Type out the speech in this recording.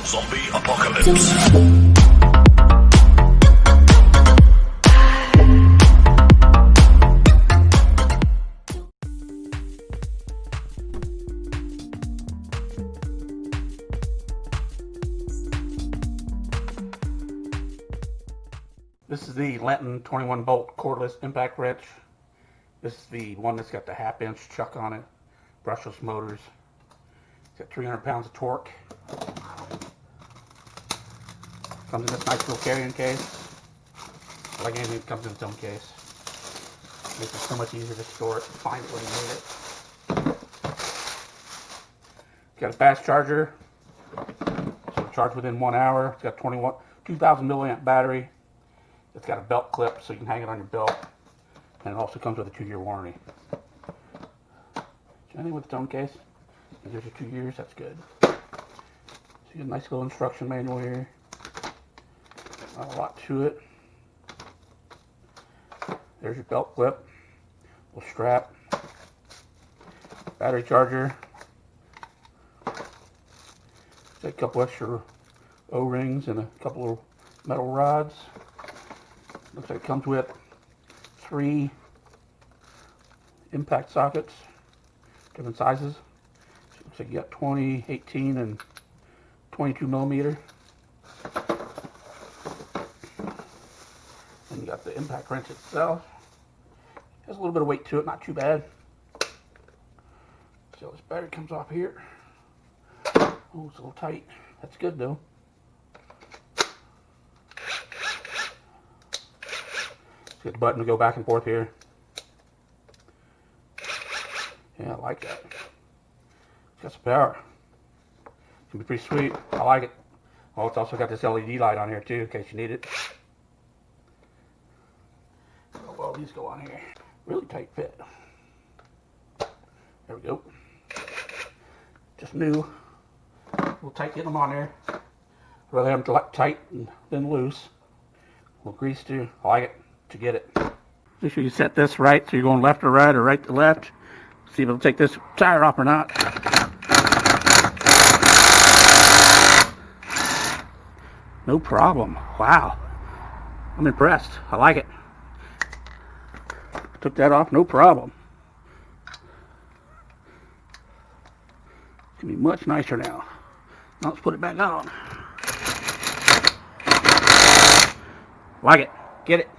Zombie apocalypse. This is the Letton 21 bolt cordless impact wrench. This is the one that's got the half-inch chuck on it, brushless motors. It's got 300 pounds of torque. Comes in this nice little carrying case. I like anything that comes in its own case. Makes it so much easier to store it and find it when you need it. It's got a fast charger, so it'll charge within 1 hour. It's got 2,000 milliamp battery. It's got a belt clip so you can hang it on your belt, and it also comes with a 2-year warranty. Anything with its own case, and there's your 2 years, that's good. So you get a nice little instruction manual here. Not a lot to it. There's your belt clip, little strap, battery charger. Take a couple extra O-rings and a couple of metal rods. Looks like it comes with 3 impact sockets, different sizes. So looks like you got 20, 18, and 22 millimeter. And you got the impact wrench itself. Has a little bit of weight to it, not too bad. So this battery comes off here. Oh, it's a little tight. That's good though. Get the button to go back and forth here. Yeah, I like that. It's got some power. It's gonna be pretty sweet. I like it. Oh, it's also got this LED light on here too, in case you need it. Oh, well, these go on here. Really tight fit. There we go. Just new. We'll tight get them on there. I'd rather have them tight than loose. A little grease too. I like it. To get it. Make sure you set this right, so you're going left to right to left. See if it'll take this tire off or not. No problem. Wow. I'm impressed. I like it. Took that off, no problem. It's gonna be much nicer now. Now let's put it back on. Like it. Get it.